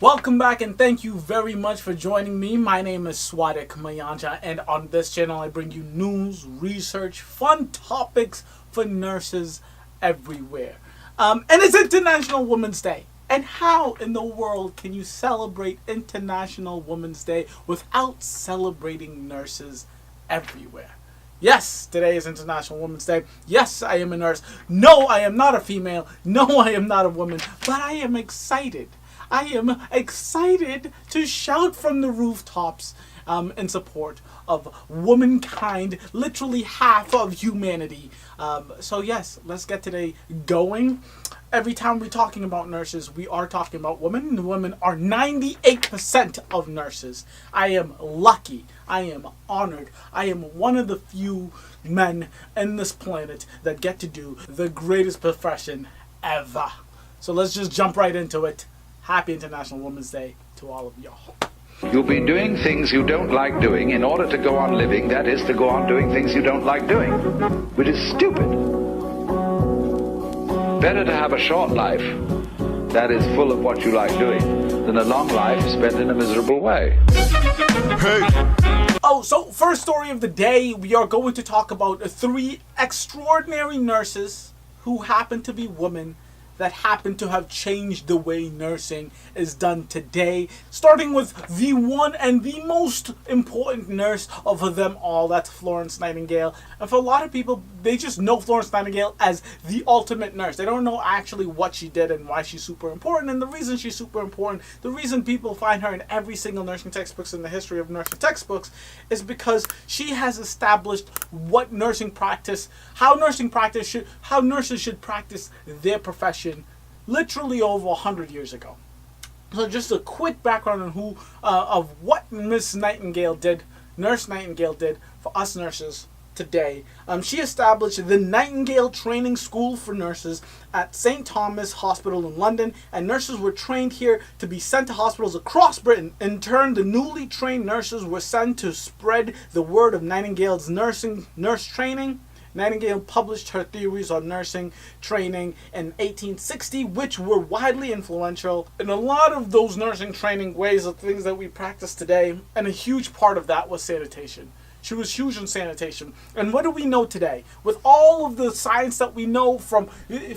Welcome back and thank you very much for joining me. My name is Swadik Mayanja, and on this channel I bring you news, research, fun topics for nurses everywhere. And it's International Women's Day. And how in the world can you celebrate International Women's Day without celebrating nurses everywhere? Yes, today is International Women's Day. Yes, I am a nurse. No, I am not a female. No, I am not a woman. But I am excited. I am excited to shout from the rooftops in support of womankind, literally half of humanity. So yes, let's get today going. Every time we're talking about nurses, we are talking about women. The women are 98% of nurses. I am lucky. I am honored. I am one of the few men in this planet that get to do the greatest profession ever. So let's just jump right into it. Happy International Women's Day to all of y'all. You'll be doing things you don't like doing in order to go on living, that is, to go on doing things you don't like doing, which is stupid. Better to have a short life that is full of what you like doing than a long life spent in a miserable way. So first story of the day, we are going to talk about three extraordinary nurses who happen to be women that happen to have changed the way nursing is done today, starting with the one and the most important nurse of them all. That's Florence Nightingale. And for a lot of people, they just know Florence Nightingale as the ultimate nurse. They don't know actually what she did and why she's super important. And the reason she's super important, the reason people find her in every single nursing textbooks in the history of nursing textbooks, is because she has established what nursing practice, how nurses should practice their profession literally over 100 years ago. So just a quick background on of what Nurse Nightingale did for us nurses today. She established the Nightingale Training School for Nurses at St. Thomas Hospital in London, and nurses were trained here to be sent to hospitals across Britain. In turn, the newly trained nurses were sent to spread the word of Nightingale's nurse training. Nightingale published her theories on nursing training in 1860, which were widely influential in a lot of those nursing training ways of things that we practice today, and a huge part of that was sanitation. She was huge in sanitation. And what do we know today? With all of the science that we know from the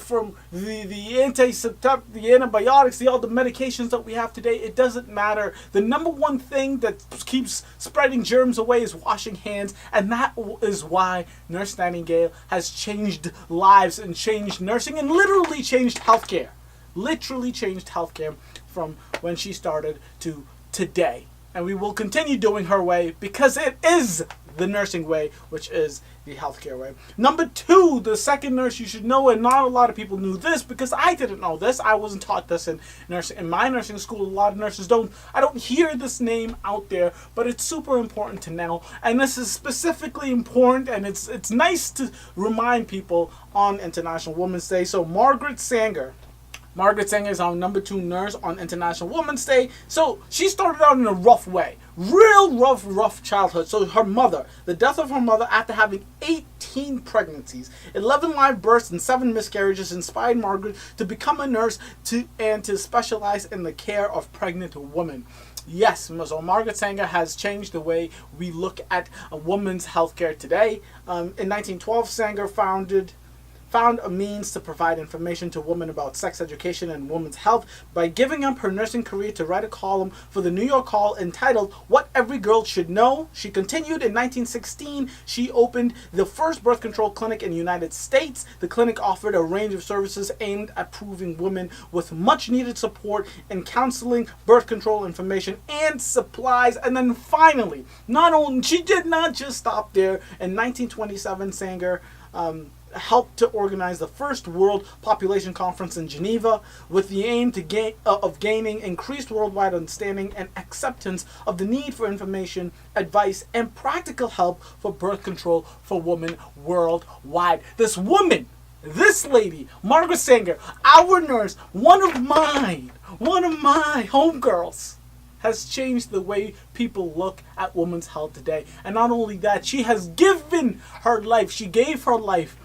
antibiotics, all the medications that we have today, it doesn't matter. The number one thing that keeps spreading germs away is washing hands. And that is why Nurse Nightingale has changed lives and changed nursing and literally changed healthcare. Literally changed healthcare from when she started to today. And we will continue doing her way because it is the nursing way, which is the healthcare way. Number two, the second nurse you should know, and not a lot of people knew this because I didn't know this. I wasn't taught this in nursing. In my nursing school, a lot of nurses I don't hear this name out there, but it's super important to know. And this is specifically important, and it's nice to remind people on International Women's Day. So Margaret Sanger. Margaret Sanger is our number 2 nurse on International Women's Day. So she started out in a rough way. Real rough childhood. So her mother, the death of her mother after having 18 pregnancies, 11 live births and 7 miscarriages inspired Margaret to become a nurse and to specialize in the care of pregnant women. Yes, so Margaret Sanger has changed the way we look at a woman's healthcare today. In 1912, Sanger found a means to provide information to women about sex education and women's health by giving up her nursing career to write a column for the New York Call entitled What Every Girl Should Know. She continued in 1916. She opened the first birth control clinic in the United States. The clinic offered a range of services aimed at providing women with much needed support in counseling, birth control information, and supplies. And then finally, she did not just stop there. In 1927, Sanger helped to organize the first World Population Conference in Geneva with the aim of gaining increased worldwide understanding and acceptance of the need for information, advice, and practical help for birth control for women worldwide. This lady, Margaret Sanger, our nurse, one of my homegirls, has changed the way people look at women's health today. And not only that, she has given her life, she gave her life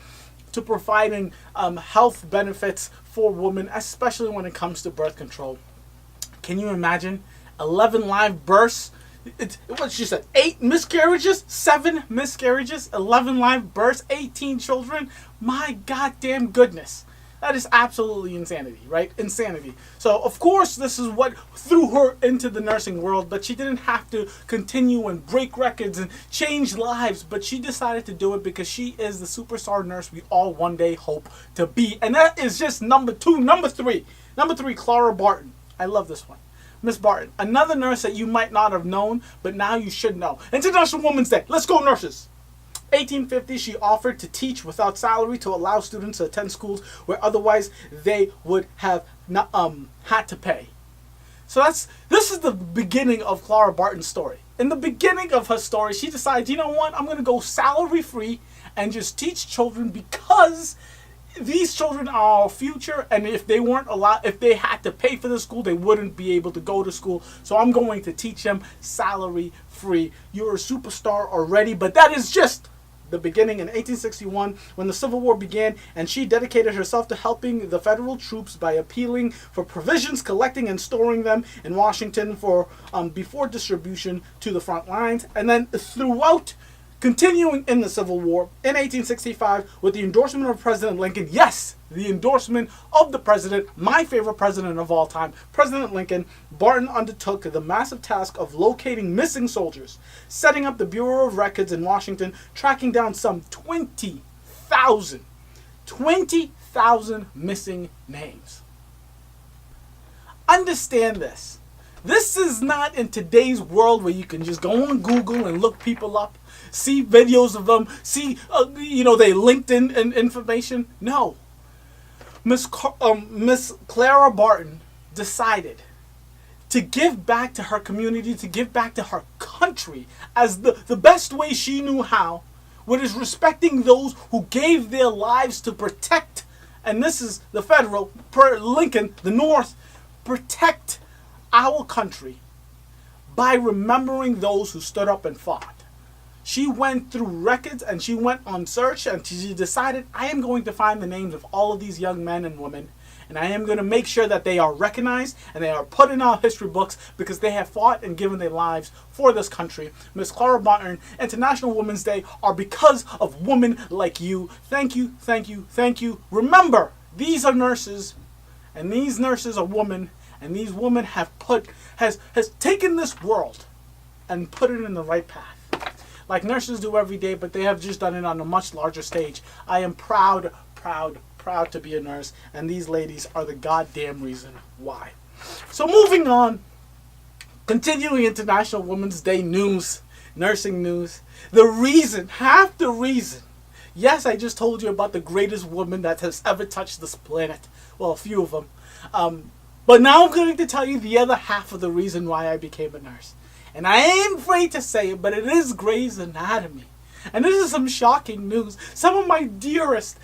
to providing health benefits for women, especially when it comes to birth control. Can you imagine? 11 live births. What she said, 8 miscarriages, 7 miscarriages, 11 live births, 18 children. My goddamn goodness. That is absolutely insanity, right? Insanity. So, of course, this is what threw her into the nursing world, but she didn't have to continue and break records and change lives, but she decided to do it because she is the superstar nurse we all one day hope to be. And that is just number 2. Number 3, Clara Barton. I love this one. Miss Barton, another nurse that you might not have known, but now you should know. International Women's Day. Let's go, nurses. 1850, she offered to teach without salary to allow students to attend schools where otherwise they would have not, had to pay. So this is the beginning of Clara Barton's story. In the beginning of her story, she decides, you know what, I'm going to go salary free and just teach children because these children are our future, and if they weren't allowed, if they had to pay for the school, they wouldn't be able to go to school. So I'm going to teach them salary free. You're a superstar already, but that is just the beginning. In 1861, when the Civil War began, and she dedicated herself to helping the federal troops by appealing for provisions, collecting and storing them in Washington for before distribution to the front lines, and then throughout, continuing in the Civil War. In 1865, with the endorsement of President Lincoln, yes, the endorsement of the president, my favorite president of all time, President Lincoln, Barton undertook the massive task of locating missing soldiers, setting up the Bureau of Records in Washington, tracking down some 20,000 missing names. Understand this. This is not in today's world where you can just go on Google and look people up, see videos of them, see, their LinkedIn information. No. Miss Clara Barton decided to give back to her community, to give back to her country as the best way she knew how, which is respecting those who gave their lives to protect, and this is the federal, per Lincoln, the North, protect our country by remembering those who stood up and fought. She went through records and she went on search and she decided, I am going to find the names of all of these young men and women, and I am going to make sure that they are recognized and they are put in our history books because they have fought and given their lives for this country. Miss Clara Barton, International Women's Day are because of women like you. Thank you, thank you, thank you. Remember, these are nurses, and these nurses are women, and these women have has taken this world and put it in the right path. Like nurses do every day, but they have just done it on a much larger stage. I am proud to be a nurse, and these ladies are the goddamn reason why. So moving on, continuing International Women's Day news, nursing news. Half the reason, yes, I just told you about the greatest woman that has ever touched this planet. Well, a few of them. But now I'm going to tell you the other half of the reason why I became a nurse. And I ain't afraid to say it, but it is Grey's Anatomy. And this is some shocking news. Some of my dearest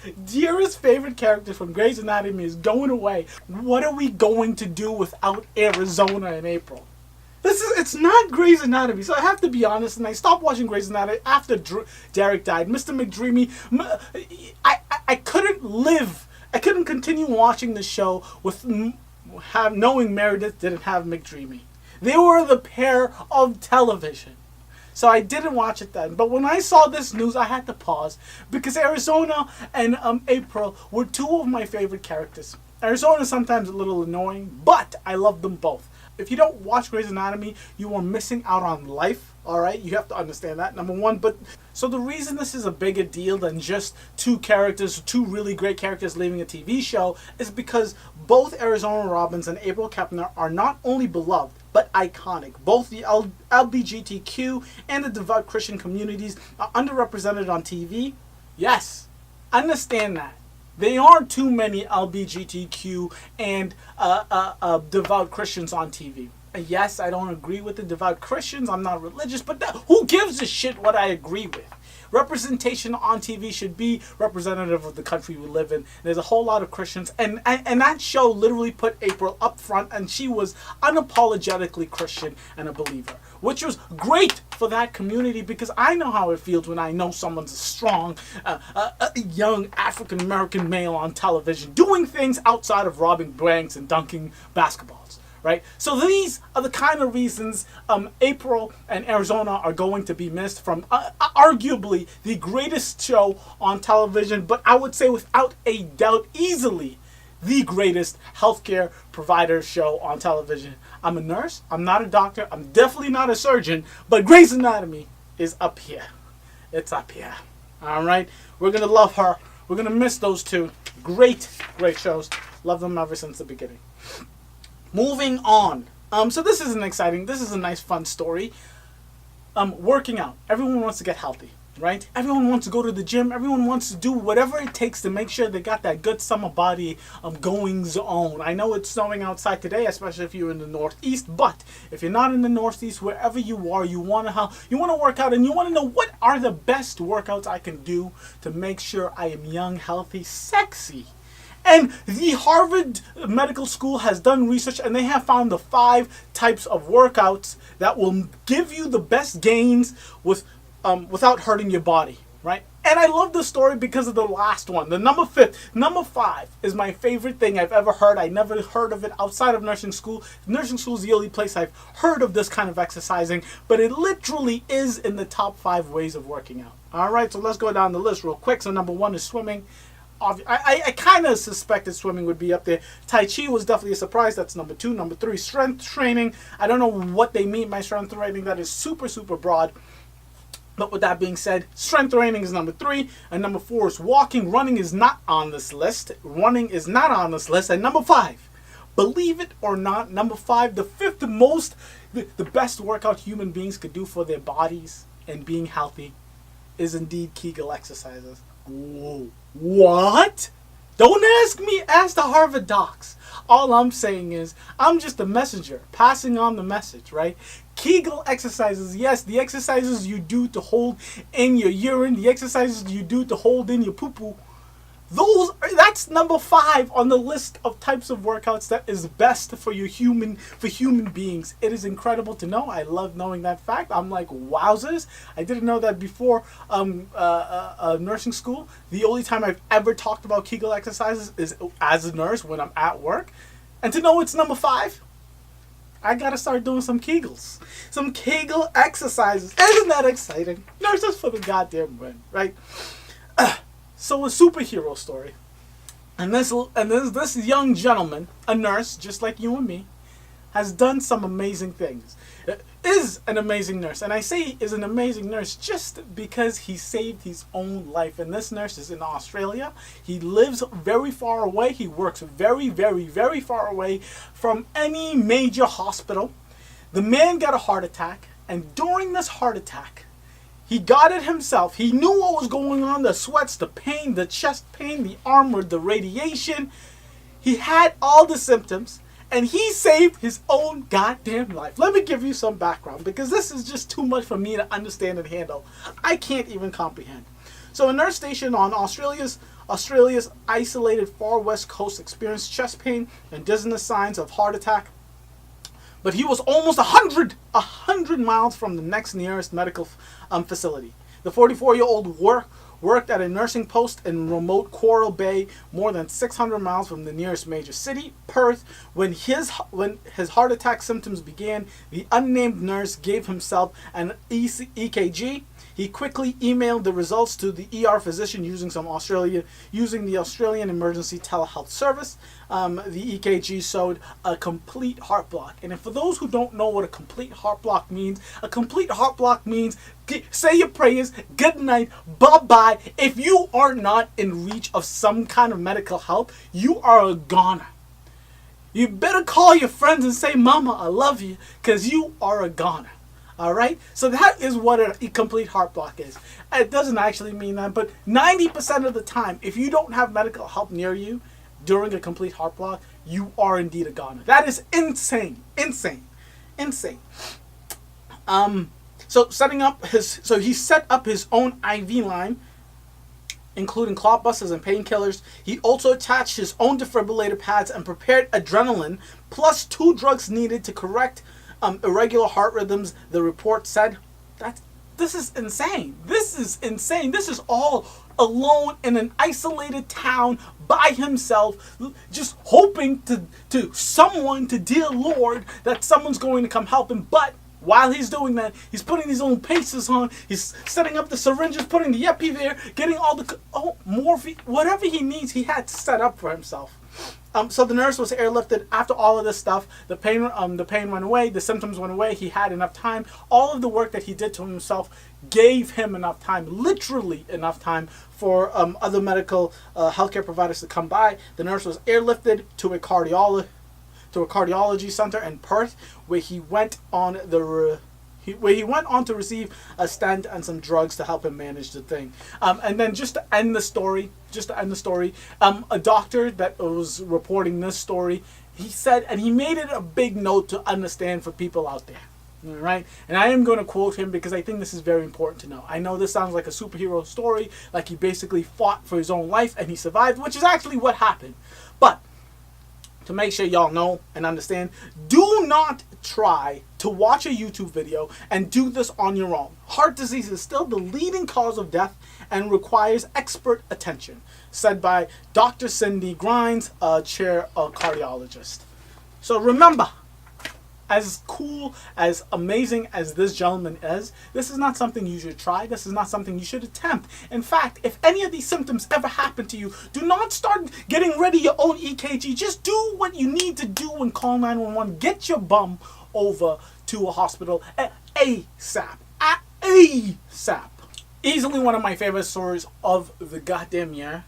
favorite characters from Grey's Anatomy is going away. What are we going to do without Arizona in April? It's not Grey's Anatomy, so I have to be honest, and I stopped watching Grey's Anatomy after Derek died. Mr. McDreamy, I couldn't continue watching the show with knowing Meredith didn't have McDreamy. They were the pair of television. So I didn't watch it then. But when I saw this news, I had to pause because Arizona and April were two of my favorite characters. Arizona is sometimes a little annoying, but I love them both. If you don't watch Grey's Anatomy, you are missing out on life. All right, you have to understand that, number one. But so the reason this is a bigger deal than just two really great characters leaving a TV show is because both Arizona Robbins and April Kepner are not only beloved, but iconic. Both the LBGTQ and the devout Christian communities are underrepresented on TV. Yes, understand that. There aren't too many LBGTQ and devout Christians on TV. Yes, I don't agree with the devout Christians. I'm not religious, but who gives a shit what I agree with? Representation on TV should be representative of the country we live in. There's a whole lot of Christians, and that show literally put April up front, and she was unapologetically Christian and a believer, which was great for that community because I know how it feels when I know someone's a strong, young African-American male on television doing things outside of robbing banks and dunking basketballs. right? So these are the kind of reasons April and Arizona are going to be missed from arguably the greatest show on television, but I would say without a doubt easily the greatest healthcare provider show on television. I'm a nurse, I'm not a doctor, I'm definitely not a surgeon, but Grey's Anatomy is up here. It's up here. All right? We're going to love her. We're going to miss those two. Great shows. Love them ever since the beginning. Moving on. So this is a nice fun story. Working out. Everyone wants to get healthy, right? Everyone wants to go to the gym. Everyone wants to do whatever it takes to make sure they got that good summer body goings on. I know it's snowing outside today, especially if you're in the Northeast, but if you're not in the Northeast, wherever you are, you want to work out, and you want to know what are the best workouts I can do to make sure I am young, healthy, sexy. And the Harvard Medical School has done research, and they have found the 5 types of workouts that will give you the best gains without hurting your body, right? And I love this story because of the last one. The number 5 is my favorite thing I've ever heard. I never heard of it outside of nursing school. Nursing school is the only place I've heard of this kind of exercising, but it literally is in the top 5 ways of working out. All right, so let's go down the list real quick. So number 1 is swimming. I kind of suspected swimming would be up there. Tai Chi was definitely a surprise. That's number 2. Number 3, strength training. I don't know what they mean by strength training. That is super, super broad. But with that being said, strength training is number 3. And number 4 is walking. Running is not on this list. And number 5, believe it or not, number 5, the best workout human beings could do for their bodies and being healthy is indeed Kegel exercises. Whoa. What? Don't ask me, ask the Harvard docs. All I'm saying is, I'm just a messenger, passing on the message, right? Kegel exercises, yes, the exercises you do to hold in your urine, the exercises you do to hold in your poo-poo, that's number 5 on the list of types of workouts that is best for human beings. It is incredible to know. I love knowing that fact. I'm like, wowzers. I didn't know that before nursing school. The only time I've ever talked about Kegel exercises is as a nurse when I'm at work. And to know it's number 5, I gotta start doing some Kegels. Some Kegel exercises. Isn't that exciting? Nurses for the goddamn win, right? So a superhero story, and this young gentleman, a nurse just like you and me, has done some amazing things. Is an amazing nurse, and I say is an amazing nurse just because he saved his own life. And this nurse is in Australia. He lives very far away. He works very, very, very far away from any major hospital. The man got a heart attack, and during this heart attack, he got it himself. He knew what was going on, the sweats, the pain, the chest pain, the armor, the radiation. He had all the symptoms, and he saved his own goddamn life. Let me give you some background, because this is just too much for me to understand and handle. I can't even comprehend. So a nurse stationed on Australia's isolated far west coast experienced chest pain and dizziness signs of heart attack. But he was almost 100 miles from the next nearest medical facility. The 44-year-old worked at a nursing post in remote Coral Bay, more than 600 miles from the nearest major city, Perth. When his heart attack symptoms began, the unnamed nurse gave himself an EKG. He quickly emailed the results to the ER physician using the Australian Emergency Telehealth Service. The EKG showed a complete heart block. And for those who don't know what a complete heart block means say your prayers, good night, bye-bye. If you are not in reach of some kind of medical help, you are a goner. You better call your friends and say, Mama, I love you, because you are a goner. All right, so that is what a complete heart block is. It doesn't actually mean that, but 90% of the time, if you don't have medical help near you during a complete heart block, you are indeed a goner. That is insane. So he set up his own IV line, including clot busters and painkillers. He also attached his own defibrillator pads and prepared adrenaline, plus 2 drugs needed to correct irregular heart rhythms. The report said this is insane. This is all alone in an isolated town by himself, just hoping to someone, to dear Lord, that someone's going to come help him. But while he's doing that, he's putting his own paces on, he's setting up the syringes, putting the epi there, getting all the morphine, whatever he needs, he had set up for himself. So the nurse was airlifted. After all of this stuff, the pain went away, the symptoms went away, he had enough time. All of the work that he did to himself gave him enough time, literally enough time, for other medical healthcare providers to come by. The nurse was airlifted to a cardiology center in Perth, where he went on to receive a stent and some drugs to help him manage the thing. And then just to end the story, a doctor that was reporting this story, he said, and he made it a big note to understand for people out there. All right, and I am going to quote him because I think this is very important to know. I know this sounds like a superhero story, like he basically fought for his own life and he survived, which is actually what happened. But to make sure y'all know and understand, do not try to watch a YouTube video and do this on your own. Heart disease is still the leading cause of death and requires expert attention, said by Dr. Cindy Grimes, chair cardiologist. So remember, as cool, as amazing as this gentleman is, this is not something you should try. This is not something you should attempt. In fact, if any of these symptoms ever happen to you, do not start getting ready your own EKG. Just do what you need to do and call 911. Get your bum over to a hospital ASAP. ASAP. Easily one of my favorite stories of the goddamn year.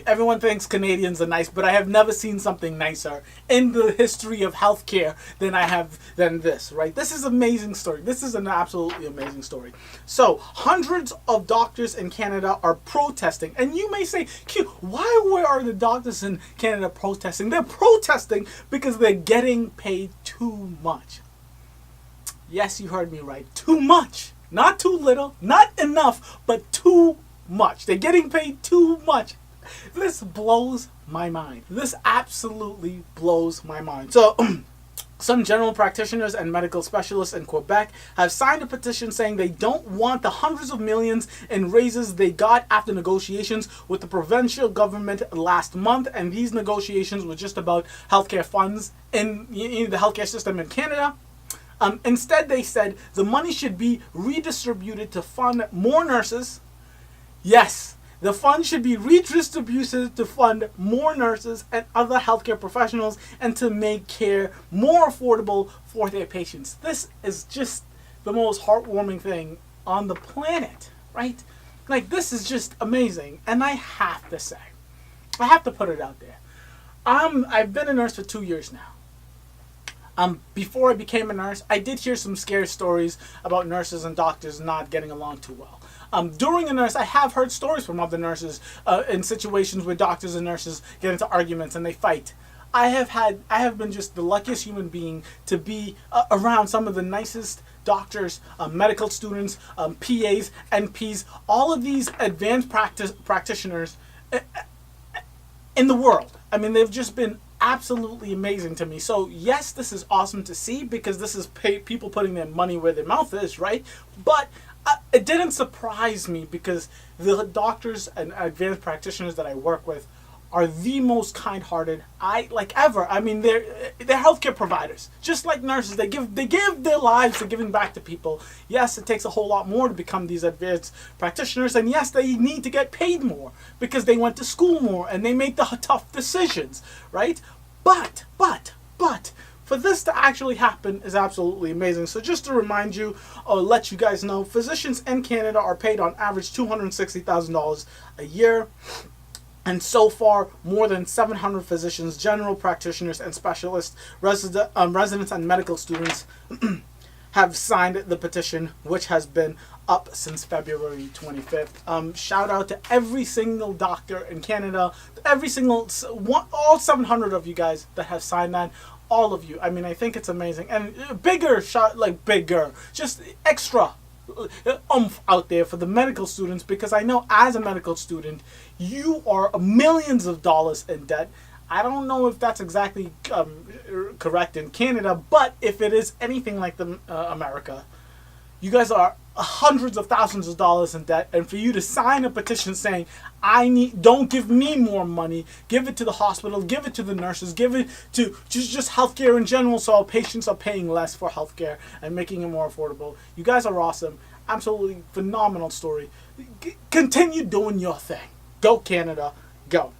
Everyone thinks Canadians are nice, but I have never seen something nicer in the history of healthcare than this, right? This is an amazing story. This is an absolutely amazing story. So, hundreds of doctors in Canada are protesting. And you may say, Q, why are the doctors in Canada protesting? They're protesting because they're getting paid too much. Yes, you heard me right. Too much. Not too little, not enough, but too much. They're getting paid too much. This blows my mind. This absolutely blows my mind. So, some general practitioners and medical specialists in Quebec have signed a petition saying they don't want the hundreds of millions in raises they got after negotiations with the provincial government last month. And these negotiations were just about healthcare funds in the healthcare system in Canada. Instead, they said the money should be redistributed to fund more nurses. Yes. The funds should be redistributed to fund more nurses and other healthcare professionals and to make care more affordable for their patients. This is just the most heartwarming thing on the planet, right? Like, this is just amazing. And I have to say, I have to put it out there. I've been a nurse for 2 years now. Before I became a nurse, I did hear some scary stories about nurses and doctors not getting along too well. During a nurse, I have heard stories from other nurses in situations where doctors and nurses get into arguments and they fight. I have been just the luckiest human being to be around some of the nicest doctors, medical students, PAs, NPs, all of these advanced practitioners in the world. I mean, they've just been absolutely amazing to me. So yes, this is awesome to see because this is people putting their money where their mouth is, right? But it didn't surprise me because the doctors and advanced practitioners that I work with are the most kind-hearted ever. I mean, they're healthcare providers, just like nurses. They give their lives to giving back to people. Yes, it takes a whole lot more to become these advanced practitioners, and yes, they need to get paid more because they went to school more and they make the tough decisions, right? But for this to actually happen is absolutely amazing. So just to remind you, or let you guys know, physicians in Canada are paid on average $260,000 a year. And so far, more than 700 physicians, general practitioners, and specialists, residents, and medical students have signed the petition, which has been up since February 25th. Shout out to every single doctor in Canada, all 700 of you guys that have signed that. All of you. I mean, I think it's amazing. And bigger, just extra oomph out there for the medical students, because I know as a medical student, you are millions of dollars in debt. I don't know if that's exactly correct in Canada, but if it is anything like America, you guys are hundreds of thousands of dollars in debt, and for you to sign a petition saying, don't give me more money, give it to the hospital, give it to the nurses, give it to just healthcare in general, so our patients are paying less for healthcare and making it more affordable. You guys are awesome. Absolutely phenomenal story. Continue doing your thing. Go Canada, go.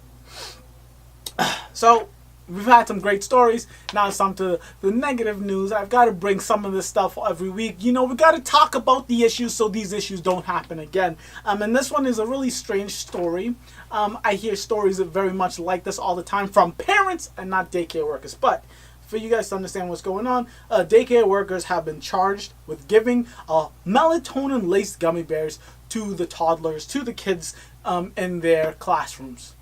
So, we've had some great stories. Now it's time to the negative news. I've got to bring some of this stuff every week. You know, we got to talk about the issues so these issues don't happen again. And this one is a really strange story. I hear stories that very much like this all the time from parents and not daycare workers. But for you guys to understand what's going on, daycare workers have been charged with giving melatonin-laced gummy bears to the toddlers, to the kids in their classrooms.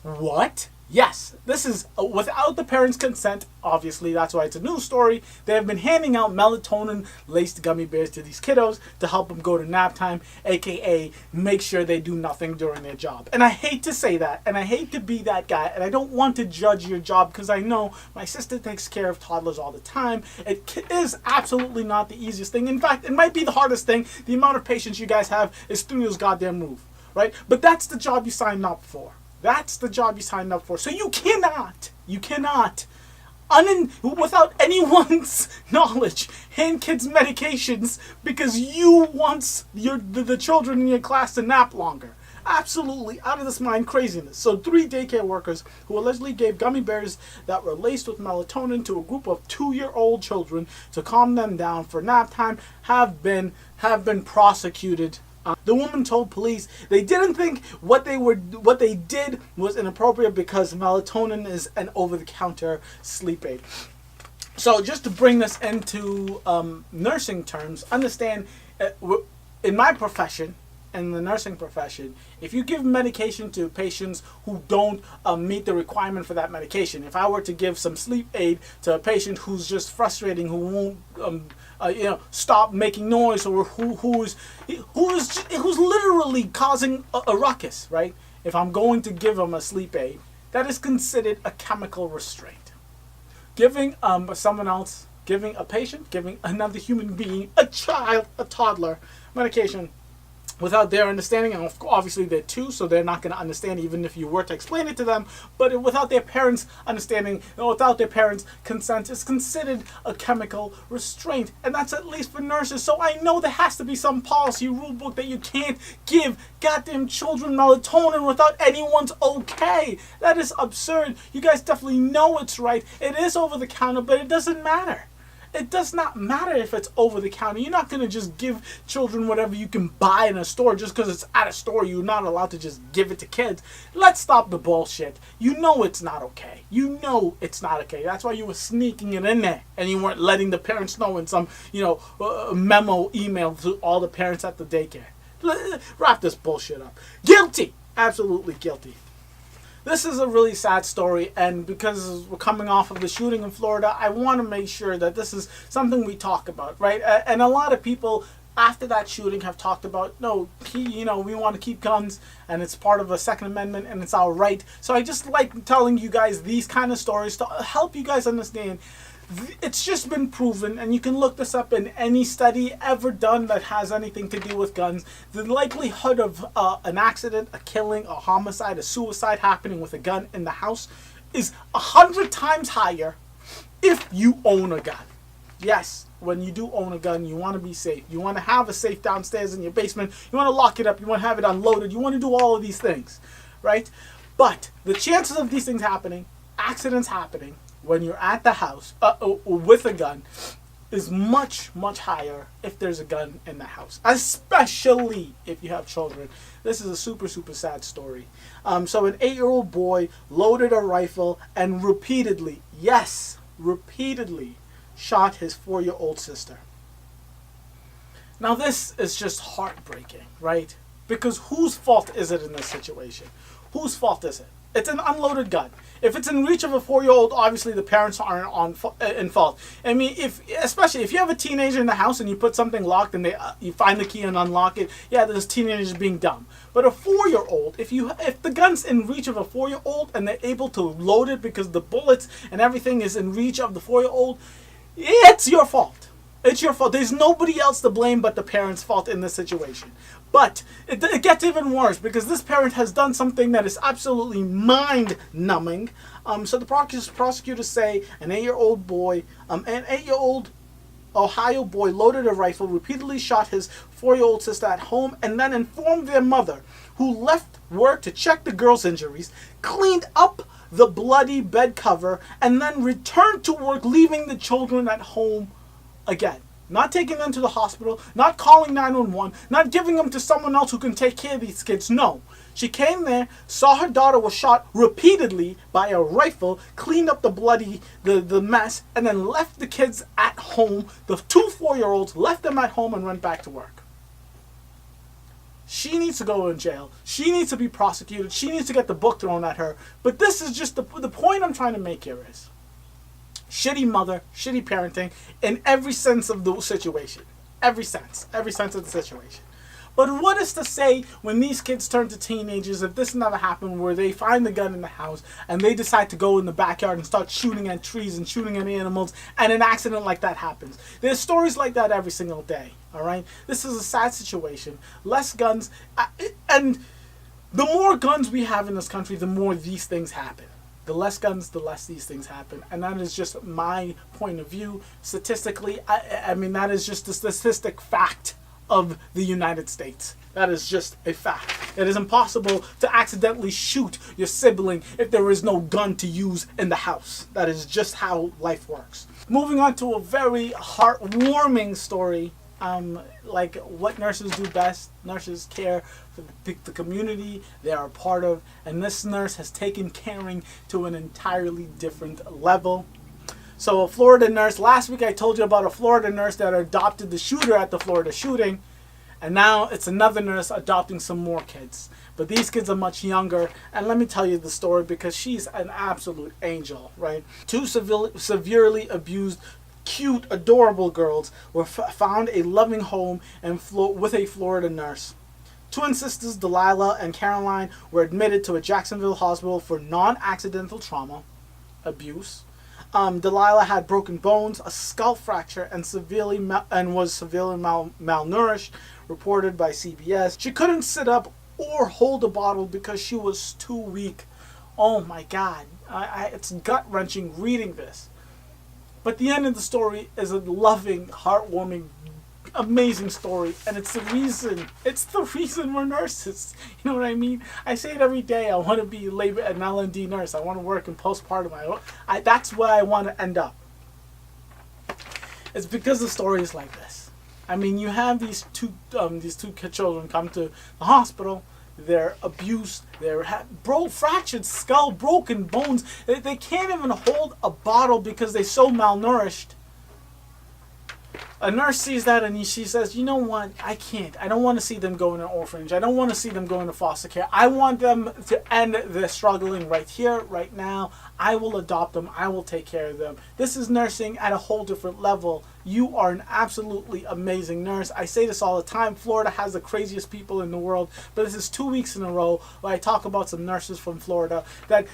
What? Yes, this is without the parents' consent. Obviously, that's why it's a news story. They have been handing out melatonin-laced gummy bears to these kiddos to help them go to nap time, aka make sure they do nothing during their job. And I hate to say that, and I hate to be that guy, and I don't want to judge your job because I know my sister takes care of toddlers all the time. It is absolutely not the easiest thing. In fact, it might be the hardest thing. The amount of patience you guys have is through this goddamn roof, right? But that's the job you signed up for. That's the job you signed up for. So you cannot, without anyone's knowledge, hand kids medications because you want the children in your class to nap longer. Absolutely out of this mind craziness. So 3 daycare workers who allegedly gave gummy bears that were laced with melatonin to a group of 2-year-old children to calm them down for nap time have been prosecuted. The woman told police they didn't think what they did was inappropriate because melatonin is an over-the-counter sleep aid. So just to bring this into nursing terms, understand in my profession, in the nursing profession, if you give medication to patients who don't meet the requirement for that medication, if I were to give some sleep aid to a patient who's just frustrating, who won't stop making noise, or who's literally causing a ruckus, right? If I'm going to give them a sleep aid, that is considered a chemical restraint. Giving someone else, giving a patient, giving another human being, a child, a toddler, medication without their understanding, and obviously they're 2, so they're not going to understand even if you were to explain it to them, but without their parents' understanding, without their parents' consent, is considered a chemical restraint. And that's at least for nurses. So I know there has to be some policy rule book that you can't give goddamn children melatonin without anyone's okay. That is absurd. You guys definitely know it's right. It is over the counter, but it doesn't matter. It does not matter if it's over the counter. You're not going to just give children whatever you can buy in a store just because it's at a store. You're not allowed to just give it to kids. Let's stop the bullshit. You know it's not okay. You know it's not okay. That's why you were sneaking it in there and you weren't letting the parents know in some, memo email to all the parents at the daycare. Wrap this bullshit up. Guilty. Absolutely guilty. This is a really sad story, and because we're coming off of the shooting in Florida, I want to make sure that this is something we talk about, right? And a lot of people after that shooting have talked about, we want to keep guns, and it's part of the Second Amendment, and it's our right. So I just like telling you guys these kind of stories to help you guys understand. It's just been proven, and you can look this up in any study ever done that has anything to do with guns. The likelihood of an accident, a killing, a homicide, a suicide happening with a gun in the house is 100 times higher if you own a gun. Yes, when you do own a gun, you want to be safe. You want to have a safe downstairs in your basement. You want to lock it up. You want to have it unloaded. You want to do all of these things, right? But the chances of these things happening, accidents happening, when you're at the house with a gun is much, much higher if there's a gun in the house, especially if you have children. This is a super, super sad story. So an 8-year-old boy loaded a rifle and repeatedly shot his 4-year-old sister. Now this is just heartbreaking, right? Because whose fault is it in this situation? Whose fault is it? It's an unloaded gun. If it's in reach of a 4-year-old, obviously the parents aren't in fault. I mean, especially if you have a teenager in the house and you put something locked and you find the key and unlock it, yeah, this teenager is being dumb. But a 4-year-old, if the gun's in reach of a 4-year-old and they're able to load it because the bullets and everything is in reach of the 4-year-old, it's your fault. It's your fault. There's nobody else to blame but the parent's fault in this situation. But it gets even worse because this parent has done something that is absolutely mind-numbing. So the prosecutors say an 8-year-old Ohio boy loaded a rifle, repeatedly shot his 4-year-old sister at home, and then informed their mother, who left work to check the girl's injuries, cleaned up the bloody bed cover, and then returned to work, leaving the children at home again. Not taking them to the hospital, not calling 911, not giving them to someone else who can take care of these kids. No. She came there, saw her daughter was shot repeatedly by a rifle, cleaned up the mess, and then left the kids at home. The 2 4-year-olds left them at home and went back to work. She needs to go in jail. She needs to be prosecuted. She needs to get the book thrown at her. But this is just the point I'm trying to make here is shitty mother, shitty parenting in every sense of the situation. Every sense of the situation. But what is to say when these kids turn to teenagers, if this never happened, where they find the gun in the house and they decide to go in the backyard and start shooting at trees and shooting at animals, and an accident like that happens? There's stories like that every single day, all right? This is a sad situation. Less guns, and the more guns we have in this country, the more these things happen. The less guns, the less these things happen. And that is just my point of view. Statistically, I mean, that is just a statistic fact of the United States. That is just a fact. It is impossible to accidentally shoot your sibling if there is no gun to use in the house. That is just how life works. Moving on to a very heartwarming story. Like what nurses do best. Nurses care for the community they are a part of, and this nurse has taken caring to an entirely different level. So a Florida nurse, last week I told you about a Florida nurse that adopted the shooter at the Florida shooting, and now it's another nurse adopting some more kids. But these kids are much younger, and let me tell you the story because she's an absolute angel, right? 2 severely abused, cute, adorable girls were found a loving home with a Florida nurse. Twin sisters Delilah and Caroline were admitted to a Jacksonville hospital for non-accidental trauma abuse. Delilah had broken bones, a skull fracture, and was severely malnourished, reported by CBS. She couldn't sit up or hold a bottle because she was too weak. Oh my God, it's gut-wrenching reading this. But the end of the story is a loving, heartwarming, amazing story, and it's the reason we're nurses. You know what I mean? I say it every day. I want to be an L&D nurse. I want to work in postpartum. That's where I want to end up. It's because the story is like this. I mean, you have these two children come to the hospital. They're abused. They're fractured skull, broken bones. They can't even hold a bottle because they're so malnourished. A nurse sees that and she says, you know what, I can't. I don't want to see them go in an orphanage. I don't want to see them go into foster care. I want them to end their struggling right here, right now. I will adopt them. I will take care of them. This is nursing at a whole different level. You are an absolutely amazing nurse. I say this all the time. Florida has the craziest people in the world, but this is 2 weeks in a row where I talk about some nurses from Florida that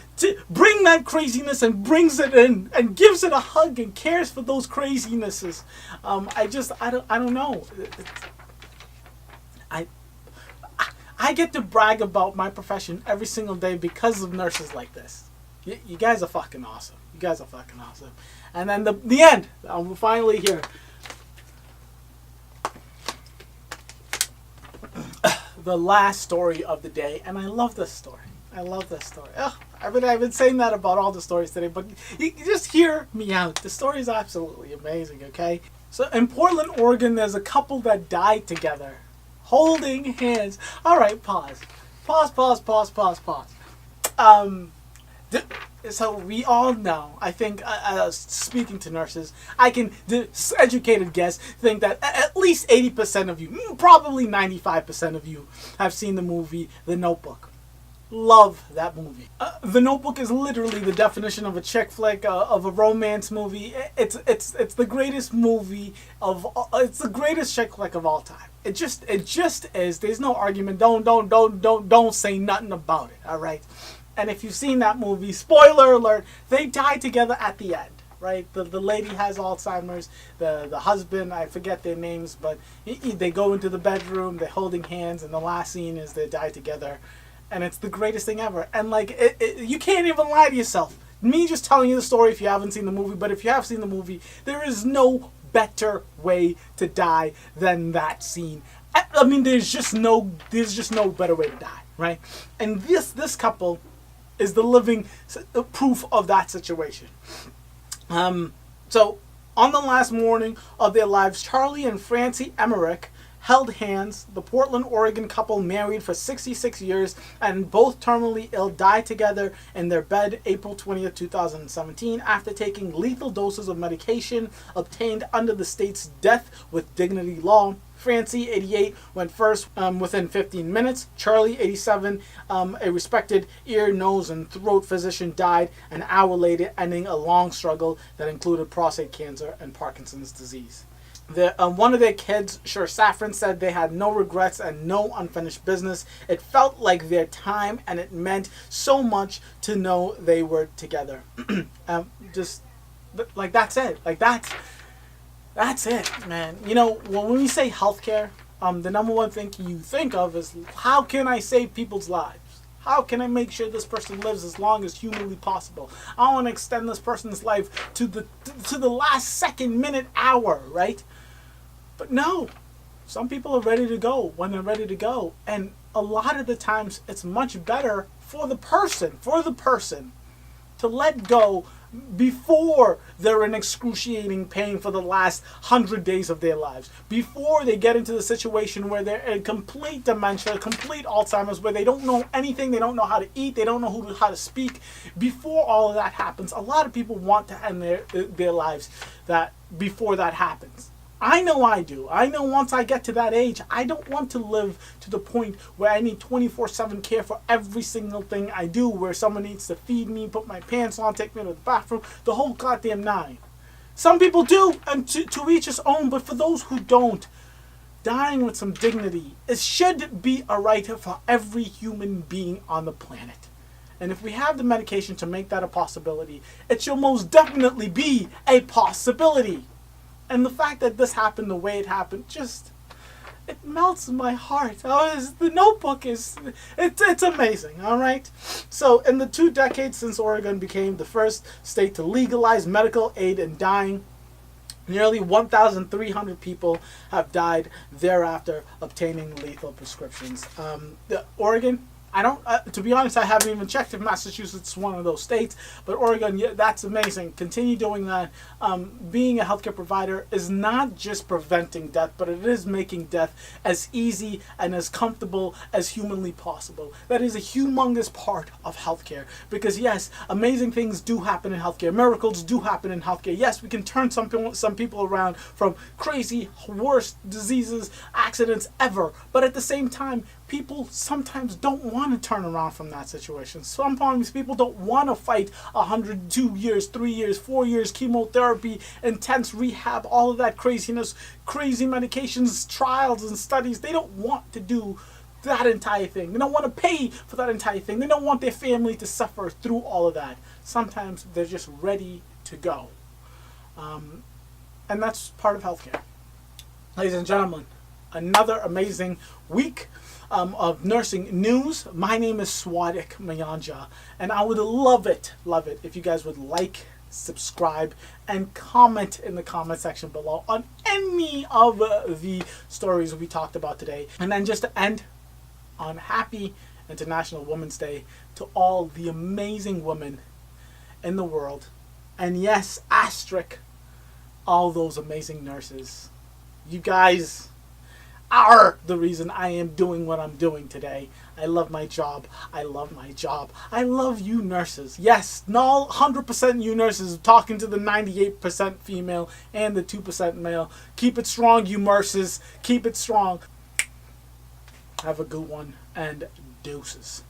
bring that craziness and brings it in and gives it a hug and cares for those crazinesses. I don't know. I get to brag about my profession every single day because of nurses like this. You guys are fucking awesome. You guys are fucking awesome. And then the end. I'm finally here. The last story of the day, and I love this story. Ugh, I've been saying that about all the stories today, but you just hear me out. The story is absolutely amazing, okay? So in Portland, Oregon, there's a couple that died together, holding hands. All right, pause. So we all know, I think, speaking to nurses, educated guess, think that at least 80% of you, probably 95% of you, have seen the movie The Notebook. Love that movie. The Notebook is literally the definition of a chick flick, of a romance movie. It's the greatest movie it's the greatest chick flick of all time. It just is. There's no argument. Don't say nothing about it. All right. And if you've seen that movie, spoiler alert, they die together at the end. right? The lady has Alzheimer's. The husband, I forget their names, but they go into the bedroom, they're holding hands, and the last scene is they die together. And it's the greatest thing ever. And like, you can't even lie to yourself. Me just telling you the story if you haven't seen the movie, but if you have seen the movie, there is no better way to die than that scene. I mean, there's just no better way to die, right? And this couple is the living proof of that situation. So on the last morning of their lives, Charlie and Francie Emmerich held hands. The Portland, Oregon couple, married for 66 years and both terminally ill, died together in their bed April 20th, 2017 after taking lethal doses of medication obtained under the state's death with dignity law. Francie, 88, went first within 15 minutes. Charlie, 87, a respected ear, nose, and throat physician, died an hour later, ending a long struggle that included prostate cancer and Parkinson's disease. One of their kids, Sher Safran, said they had no regrets and no unfinished business. It felt like their time, and it meant so much to know they were together. Just like that's it. Like that's it, man. You know, when we say healthcare, the number one thing you think of is, how can I save people's lives? How can I make sure this person lives as long as humanly possible? I want to extend this person's life to the last second, minute, hour, right? But no, some people are ready to go when they're ready to go. And a lot of the times it's much better for the person to let go before they're in excruciating pain for the last 100 days of their lives, before they get into the situation where they're in complete dementia, complete Alzheimer's, where they don't know anything, they don't know how to eat, they don't know how to speak. Before all of that happens, a lot of people want to end their lives before that happens. I know I do. I know once I get to that age, I don't want to live to the point where I need 24/7 care for every single thing I do, where someone needs to feed me, put my pants on, take me to the bathroom, the whole goddamn nine. Some people do, and to each his own, but for those who don't, dying with some dignity, it should be a right for every human being on the planet. And if we have the medication to make that a possibility, it should most definitely be a possibility. And the fact that this happened the way it happened, it melts my heart. The Notebook it's amazing, all right? So in the 2 decades since Oregon became the first state to legalize medical aid in dying, nearly 1,300 people have died thereafter obtaining lethal prescriptions. Oregon, to be honest, I haven't even checked if Massachusetts is one of those states, but Oregon, yeah, that's amazing. Continue doing that. Being a healthcare provider is not just preventing death, but it is making death as easy and as comfortable as humanly possible. That is a humongous part of healthcare, because yes, amazing things do happen in healthcare. Miracles do happen in healthcare. Yes, we can turn some people around from crazy, worst diseases, accidents ever, but at the same time, people sometimes don't want to turn around from that situation. Sometimes people don't want to fight 102 years, 3 years, 4 years, chemotherapy, intense rehab, all of that craziness, crazy medications, trials and studies. They don't want to do that entire thing. They don't want to pay for that entire thing. They don't want their family to suffer through all of that. Sometimes they're just ready to go. And that's part of healthcare. Ladies and gentlemen, another amazing week of nursing news. My name is Swadik Mayanja, and I would love it if you guys would like, subscribe, and comment in the comment section below on any of the stories we talked about today. And then just to end on happy International Women's Day to all the amazing women in the world, and yes, asterisk, all those amazing nurses. You guys are the reason I am doing what I'm doing today. I love my job. I love my job. I love you nurses. Yes, no, 100% you nurses, talking to the 98% female and the 2% male. Keep it strong, you nurses. Keep it strong. Have a good one, and deuces.